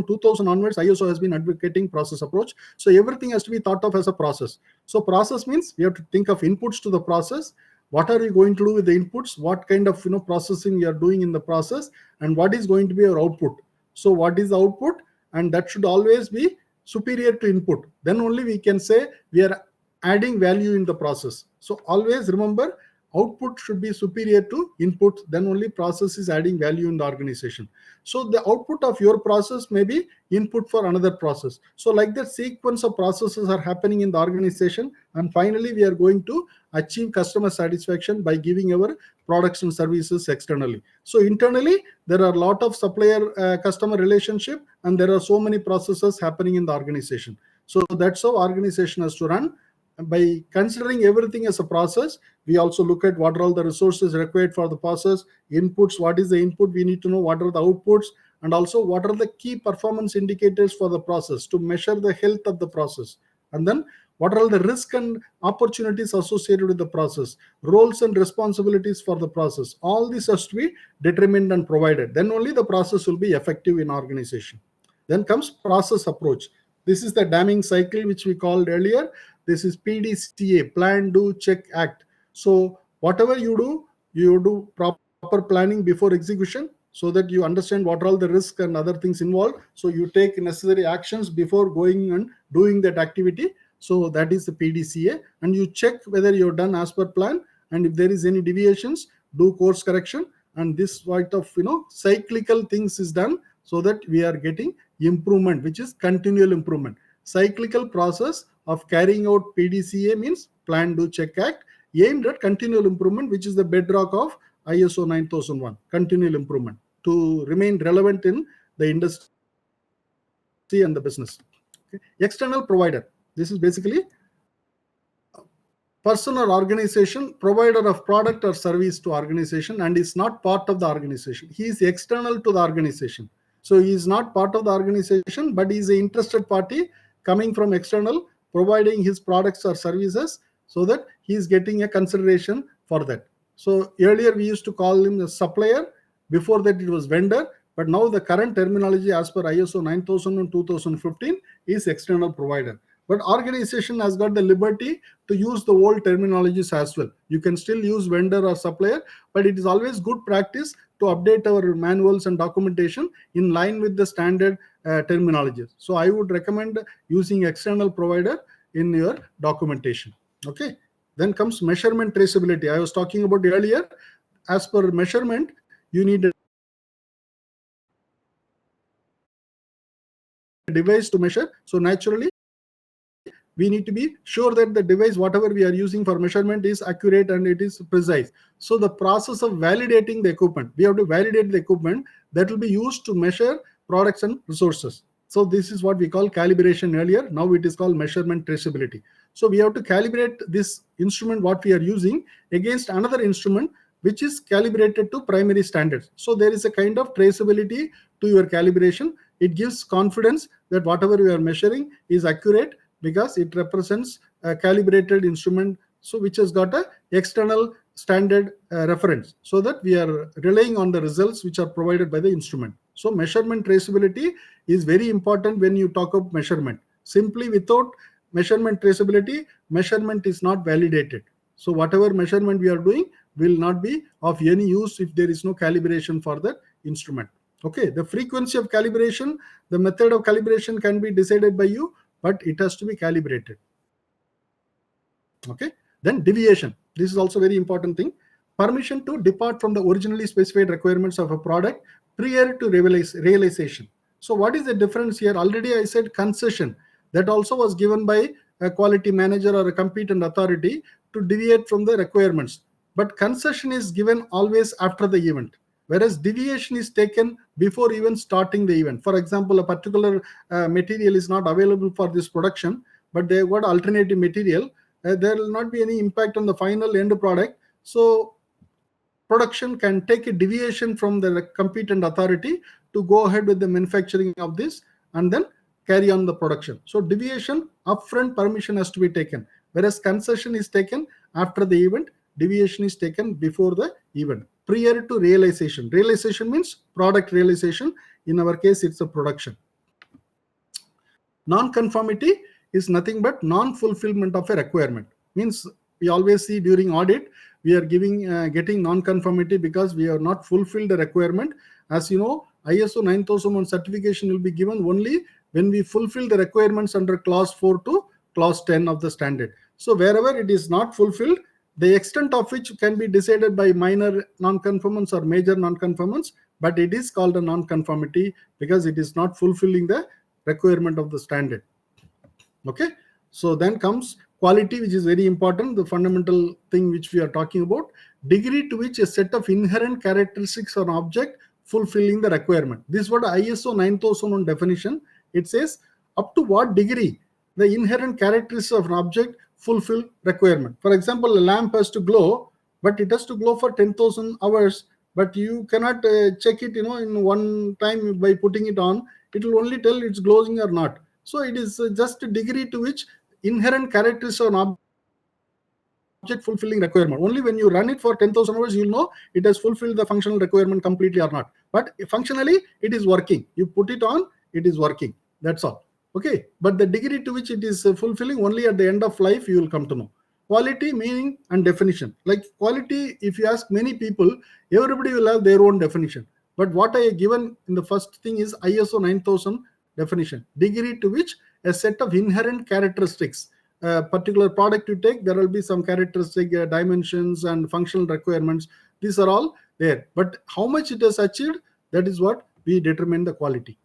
2000 onwards, ISO has been advocating process approach. So everything has to be thought of as a process. So process means we have to think of inputs to the process. What are we going to do with the inputs? What kind of processing we are doing in the process, and what is going to be our output? So what is the output? And that should always be superior to input. Then only we can say we are adding value in the process. So always remember, output should be superior to input, then only process is adding value in the organization. So the output of your process may be input for another process. So like that, sequence of processes are happening in the organization, and finally we are going to achieve customer satisfaction by giving our products and services externally. So internally there are a lot of supplier customer relationship, and there are so many processes happening in the organization. So that's how organization has to run. By considering everything as a process, we also look at what are all the resources required for the process, inputs, what is the input, we need to know what are the outputs, and also what are the key performance indicators for the process to measure the health of the process. And then what are all the risks and opportunities associated with the process, roles and responsibilities for the process. All this has to be determined and provided. Then only the process will be effective in organization. Then comes process approach. This is the damming cycle which we called earlier. This is PDCA, plan, do, check, act. So whatever you do proper planning before execution, so that you understand what are all the risks and other things involved. So you take necessary actions before going and doing that activity. So that is the PDCA. And you check whether you're done as per plan. And if there is any deviations, do course correction. And this sort of cyclical things is done, so that we are getting improvement, which is continual improvement. Cyclical process of carrying out PDCA means plan, do, check, act, aimed at continual improvement, which is the bedrock of ISO 9001, continual improvement, to remain relevant in the industry and the business. Okay. External provider. This is basically person or organization, provider of product or service to organization, and is not part of the organization. He is external to the organization. So he is not part of the organization, but he is an interested party coming from external, providing his products or services, so that he is getting a consideration for that. So earlier we used to call him a supplier. Before that it was vendor. But now the current terminology as per ISO 9000 and 2015 is external provider. But organization has got the liberty to use the old terminologies as well. You can still use vendor or supplier, but it is always good practice to update our manuals and documentation in line with the standard terminologies. So I would recommend using external provider in your documentation. Okay. Then comes measurement traceability. I was talking about earlier. As per measurement, you need a device to measure. So naturally, we need to be sure that the device, whatever we are using for measurement, is accurate and it is precise. So the process of validating the equipment, we have to validate the equipment that will be used to measure products and resources. So this is what we call calibration earlier. Now it is called measurement traceability. So we have to calibrate this instrument, what we are using, against another instrument which is calibrated to primary standards. So there is a kind of traceability to your calibration. It gives confidence that whatever you are measuring is accurate, because it represents a calibrated instrument, so which has got a external standard reference, so that we are relying on the results which are provided by the instrument. So measurement traceability is very important when you talk of measurement. Simply without measurement traceability, measurement is not validated. So whatever measurement we are doing will not be of any use if there is no calibration for the instrument. Okay, the frequency of calibration, the method of calibration can be decided by you, but it has to be calibrated. Okay, then deviation. This is also very important thing. Permission to depart from the originally specified requirements of a product prior to realization. So what is the difference here? Already I said concession. That also was given by a quality manager or a competent authority to deviate from the requirements. But concession is given always after the event, whereas deviation is taken before even starting the event. For example, a particular material is not available for this production, but they have got alternative material. There will not be any impact on the final end product. So production can take a deviation from the competent authority to go ahead with the manufacturing of this and then carry on the production. So deviation, upfront permission has to be taken, whereas concession is taken after the event, deviation is taken before the event, prior to realization. Realization means product realization. In our case, it's a production. Non-conformity is nothing but non-fulfillment of a requirement. Means we always see during audit, we are getting non-conformity because we have not fulfilled the requirement. As you know, ISO 9001 certification will be given only when we fulfill the requirements under clause 4 to clause 10 of the standard. So wherever it is not fulfilled, the extent of which can be decided by minor non-conformance or major non-conformance, but it is called a non-conformity because it is not fulfilling the requirement of the standard. Okay, so then comes quality, which is very important, the fundamental thing which we are talking about. Degree to which a set of inherent characteristics of an object fulfilling the requirement. This is what ISO 9001 definition. It says up to what degree the inherent characteristics of an object fulfill requirement. For example, a lamp has to glow, but it has to glow for 10,000 hours, but you cannot check it in one time by putting it on. It will only tell it's glowing or not. So it is just a degree to which inherent characteristics of an object fulfilling requirement. Only when you run it for 10,000 hours, you'll know it has fulfilled the functional requirement completely or not. But functionally, it is working. You put it on, it is working. That's all. Okay. But the degree to which it is fulfilling, only at the end of life, you will come to know. Quality, meaning, and definition. Like quality, if you ask many people, everybody will have their own definition. But what I have given in the first thing is ISO 9000 definition. Degree to which a set of inherent characteristics. A particular product you take, there will be some characteristic dimensions and functional requirements. These are all there. But how much it has achieved, that is what we determine the quality.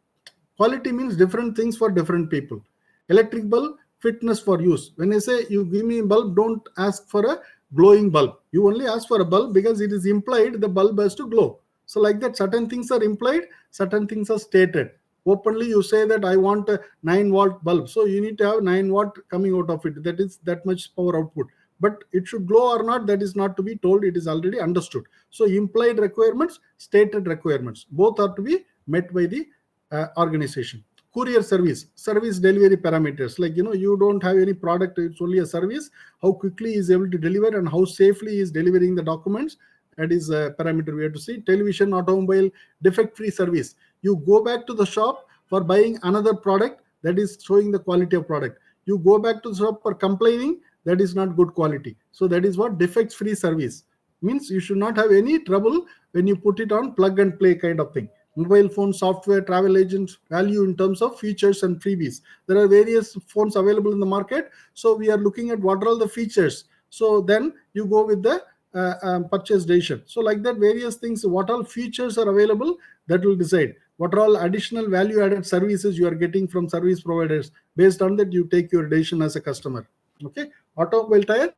Quality means different things for different people. Electric bulb, fitness for use. When I say you give me a bulb, don't ask for a glowing bulb. You only ask for a bulb because it is implied the bulb has to glow. So like that, certain things are implied, certain things are stated. Openly you say that I want a 9-watt bulb. So you need to have 9 watt coming out of it. That is that much power output. but it should glow or not, that is not to be told, it is already understood. So implied requirements, stated requirements, both are to be met by the organization. Courier service delivery parameters, like you don't have any product, it's only a service, how quickly is able to deliver and how safely is delivering the documents, that is a parameter we have to see. Television, automobile, defect free service, you go back to the shop for buying another product, that is showing the quality of product. You go back to the shop for complaining, that is not good quality. So that is what defects free service means. You should not have any trouble when you put it on plug and play kind of thing. Mobile phone, software, travel agents, value in terms of features and freebies. There are various phones available in the market, so we are looking at what are all the features. So then you go with the purchase decision. So like that, various things, what all features are available, that will decide what are all additional value added services you are getting from service providers. Based on that, you take your decision as a customer. Okay. Automobile tire,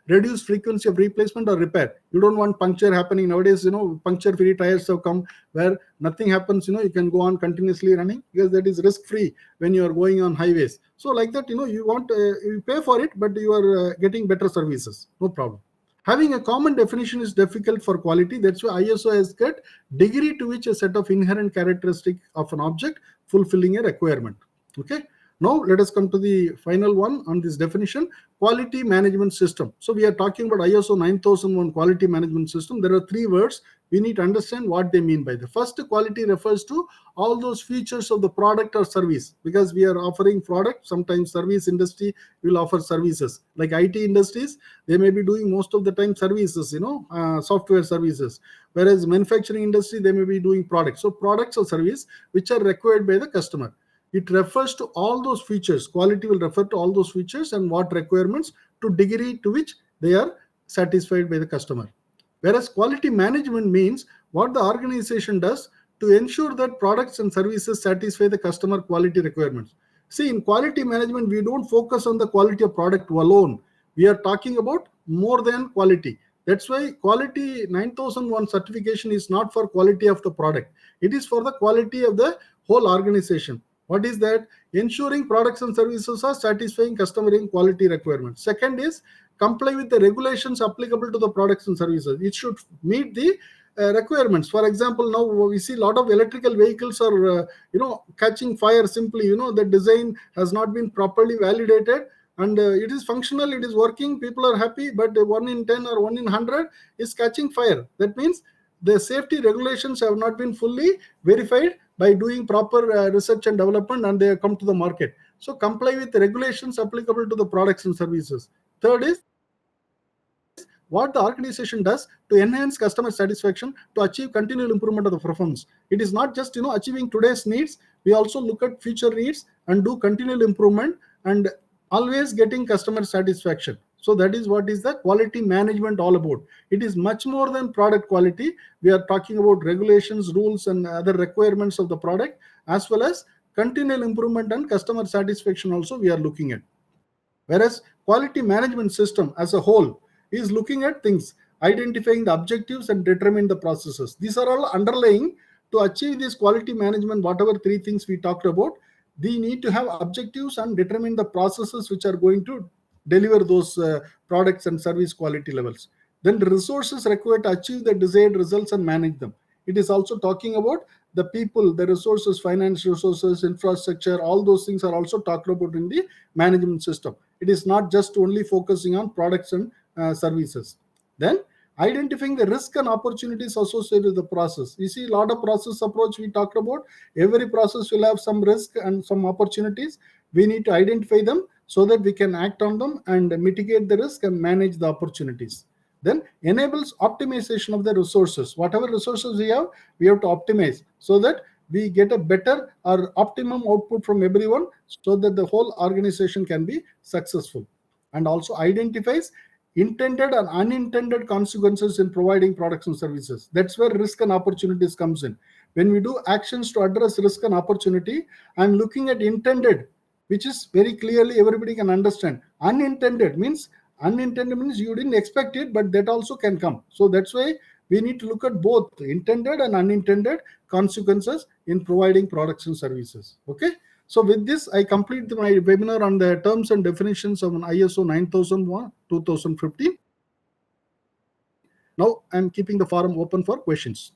reduce frequency of replacement or repair. You don't want puncture happening nowadays. Puncture free tires have come, where nothing happens. You can go on continuously running, because that is risk free when you are going on highways. So like that, you want you pay for it, but you are getting better services, no problem. Having a common definition is difficult for quality. That's why ISO has got degree to which a set of inherent characteristic of an object fulfilling a requirement. Okay. Now let us come to the final one on this definition, quality management system. So we are talking about ISO 9001 quality management system. There are three words. We need to understand what they mean by the first. Quality refers to all those features of the product or service, because we are offering product. Sometimes service industry will offer services, like IT industries, they may be doing most of the time services, software services, whereas manufacturing industry, they may be doing products. So products or service which are required by the customer. It refers to all those features. Quality will refer to all those features and what requirements to degree to which they are satisfied by the customer. Whereas quality management means what the organization does to ensure that products and services satisfy the customer quality requirements. See, in quality management, we don't focus on the quality of product alone. We are talking about more than quality. That's why quality 9001 certification is not for quality of the product. It is for the quality of the whole organization. What is that? Ensuring products and services are satisfying customer quality requirements. Second is comply with the regulations applicable to the products and services. It should meet the requirements. For example, now we see a lot of electrical vehicles are catching fire simply. The design has not been properly validated, and it is functional, it is working, people are happy, but 1 in 10 or 1 in 100 is catching fire. That means the safety regulations have not been fully verified by doing proper research and development, and they have come to the market. So comply with the regulations applicable to the products and services. Third is what the organization does to enhance customer satisfaction, to achieve continual improvement of the performance. It is not just achieving today's needs. We also look at future needs and do continual improvement and always getting customer satisfaction. So that is what is the quality management all about. It is much more than product quality. We are talking about regulations, rules, and other requirements of the product, as well as continual improvement and customer satisfaction also we are looking at. Whereas quality management system as a whole is looking at things, identifying the objectives and determine the processes. These are all underlying to achieve this quality management. Whatever three things we talked about, they need to have objectives and determine the processes which are going to deliver those products and service quality levels. Then the resources required to achieve the desired results and manage them. It is also talking about the people, the resources, finance resources, infrastructure, all those things are also talked about in the management system. It is not just only focusing on products and services. Then identifying the risk and opportunities associated with the process. You see, a lot of process approach we talked about. Every process will have some risk and some opportunities. We need to identify them so that we can act on them and mitigate the risk and manage the opportunities. Then enables optimization of the resources. Whatever resources we have to optimize so that we get a better or optimum output from everyone, so that the whole organization can be successful. And also identifies intended and unintended consequences in providing products and services. That's where risk and opportunities comes in. When we do actions to address risk and opportunity, I'm looking at intended, which is very clearly everybody can understand. Unintended means you didn't expect it, but that also can come. So that's why we need to look at both intended and unintended consequences in providing products and services. Okay. So with this, I complete my webinar on the terms and definitions of an ISO 9001 2015. Now I'm keeping the forum open for questions.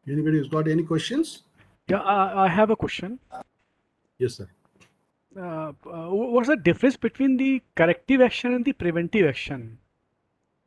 Anybody who's got any questions? Yeah, I have a question. Yes, sir. What's the difference between the corrective action and the preventive action?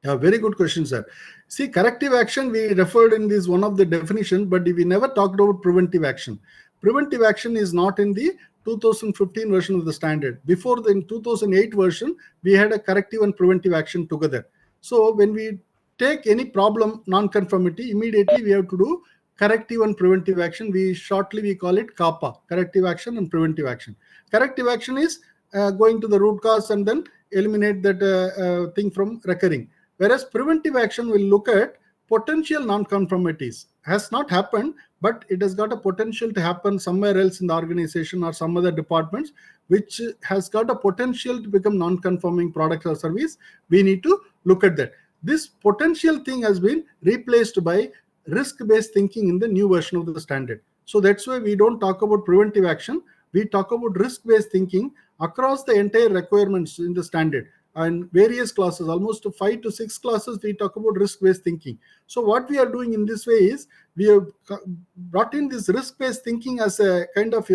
Yeah, very good question, sir. See, corrective action we referred in this one of the definition, but we never talked about preventive action. Preventive action is not in the 2015 version of the standard. Before the in 2008 version, we had a corrective and preventive action together. So when we take any problem non-conformity, immediately we have to do corrective and preventive action. We call it CAPA, corrective action and preventive action. Corrective action is going to the root cause and then eliminate that thing from recurring. Whereas preventive action will look at potential non-conformities. Has not happened, but it has got a potential to happen somewhere else in the organization or some other departments, which has got a potential to become non-conforming product or service. We need to look at that. This potential thing has been replaced by risk-based thinking in the new version of the standard. So that's why we don't talk about preventive action. We talk about risk-based thinking across the entire requirements in the standard. And various classes, almost 5 to 6 classes, we talk about risk-based thinking. So what we are doing in this way is we have brought in this risk-based thinking as a kind of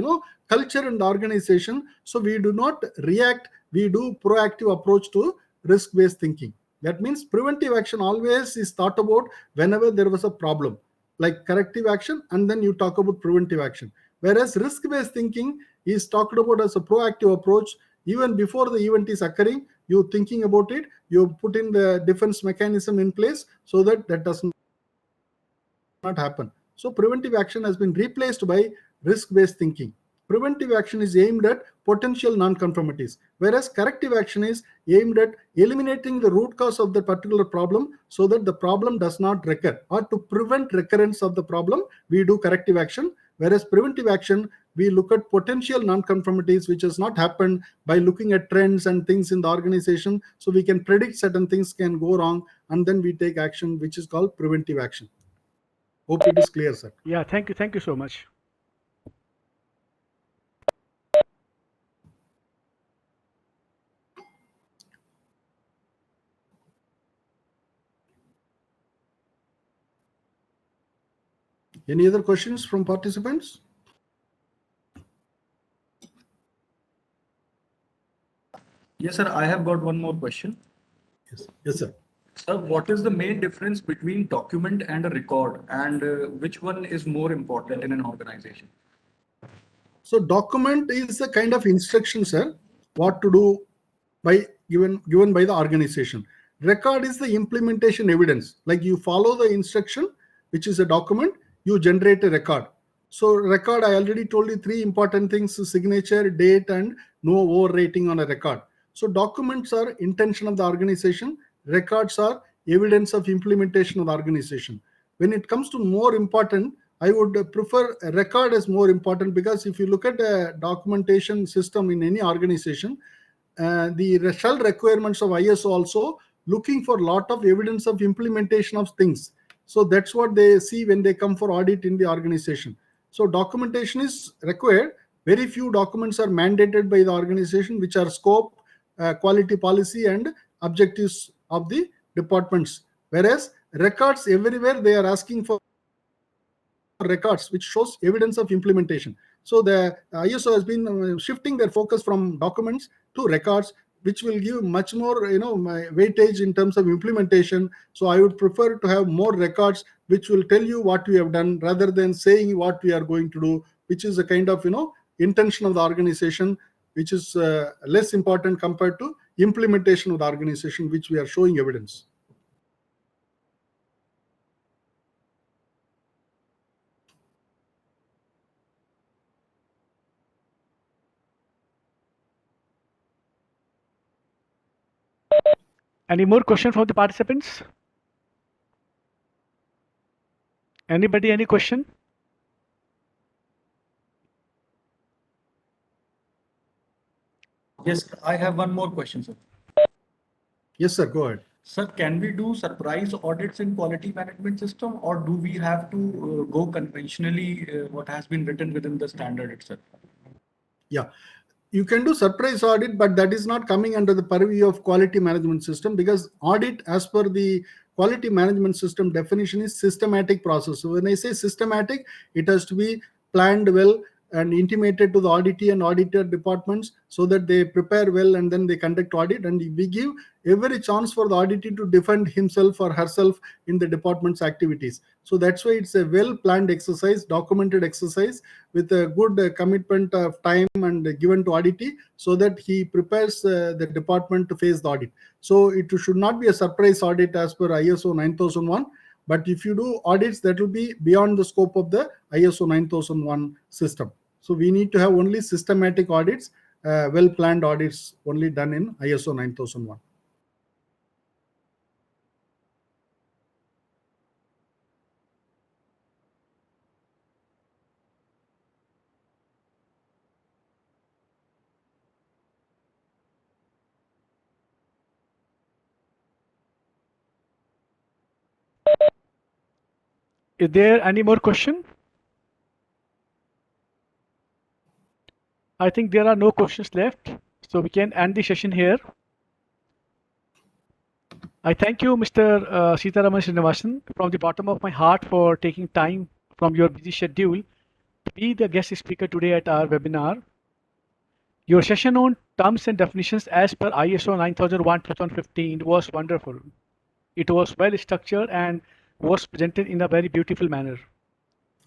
culture in the organization. So we do not react, we do proactive approach to risk-based thinking. That means preventive action always is thought about whenever there was a problem, like corrective action, and then you talk about preventive action. Whereas risk-based thinking is talked about as a proactive approach. Even before the event is occurring, you thinking about it, you put in the defense mechanism in place so that that does not happen. So preventive action has been replaced by risk-based thinking. Preventive action is aimed at potential non-conformities, whereas corrective action is aimed at eliminating the root cause of the particular problem so that the problem does not recur, or to prevent recurrence of the problem, we do corrective action. Whereas preventive action, we look at potential non-conformities which has not happened by looking at trends and things in the organization, so we can predict certain things can go wrong, and then we take action, which is called preventive action. Hope it is clear, sir. Yeah, thank you so much. Any other questions from participants? Yes, sir. I have got one more question. Yes, sir. Sir, what is the main difference between document and a record, and which one is more important in an organization? So document is a kind of instruction, sir, what to do by given by the organization. Record is the implementation evidence. Like you follow the instruction, which is a document, you generate a record. So record, I already told you 3 important things: signature, date, and no overwriting on a record. So documents are intention of the organization. Records are evidence of implementation of the organization. When it comes to more important, I would prefer a record as more important, because if you look at a documentation system in any organization, the shell requirements of ISO also looking for lot of evidence of implementation of things. So that's what they see when they come for audit in the organization. So documentation is required. Very few documents are mandated by the organization, which are scope, quality policy, and objectives of the departments. Whereas records, everywhere they are asking for records which shows evidence of implementation. So the ISO has been shifting their focus from documents to records, which will give much more weightage in terms of implementation. So I would prefer to have more records which will tell you what we have done, rather than saying what we are going to do, which is a kind of intention of the organization, which is less important compared to implementation of the organization, which we are showing evidence. Any more questions from the participants? Anybody, any question? Yes, I have one more question, sir. Yes, sir. Go ahead. Sir, can we do surprise audits in quality management system, or do we have to go conventionally what has been written within the standard itself? Yeah, you can do surprise audit, but that is not coming under the purview of quality management system, because audit, as per the quality management system definition, is systematic process. So when I say systematic, it has to be planned well and intimated to the auditee and auditor departments so that they prepare well and then they conduct audit, and we give every chance for the auditee to defend himself or herself in the department's activities. So that's why it's a well planned exercise, documented exercise, with a good commitment of time and given to auditee, so that he prepares the department to face the audit. So it should not be a surprise audit as per ISO 9001, but if you do audits, that will be beyond the scope of the ISO 9001 system. So we need to have only systematic audits, well planned audits only done in ISO 9001. Is there any more question? I think there are no questions left, so we can end the session here. I thank you, Mr. Sitaraman Srinivasan, from the bottom of my heart for taking time from your busy schedule to be the guest speaker today at our webinar. Your session on terms and definitions as per ISO 9001-2015 was wonderful. It was well structured and was presented in a very beautiful manner.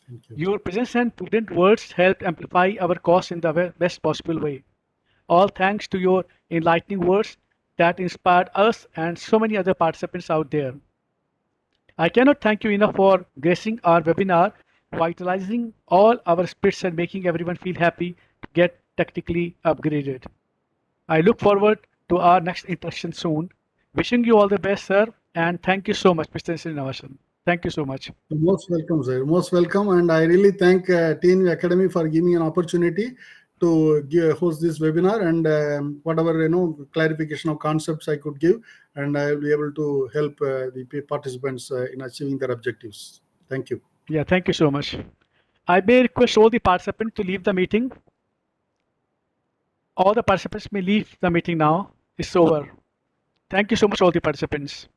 Thank you. Your presence and prudent words helped amplify our cause in the best possible way. All thanks to your enlightening words that inspired us and so many other participants out there. I cannot thank you enough for gracing our webinar, vitalizing all our spirits and making everyone feel happy to get technically upgraded. I look forward to our next interaction soon. Wishing you all the best, sir, and thank you so much, Mr. Srinivasan. Thank you so much. Most welcome, sir. Most welcome. And I really thank TNV Academy for giving me an opportunity to host this webinar, and whatever clarification of concepts I could give, and I will be able to help the participants in achieving their objectives. Thank you. Yeah, thank you so much. I may request all the participants to leave the meeting. All the participants may leave the meeting now. It's over. Thank you so much, all the participants.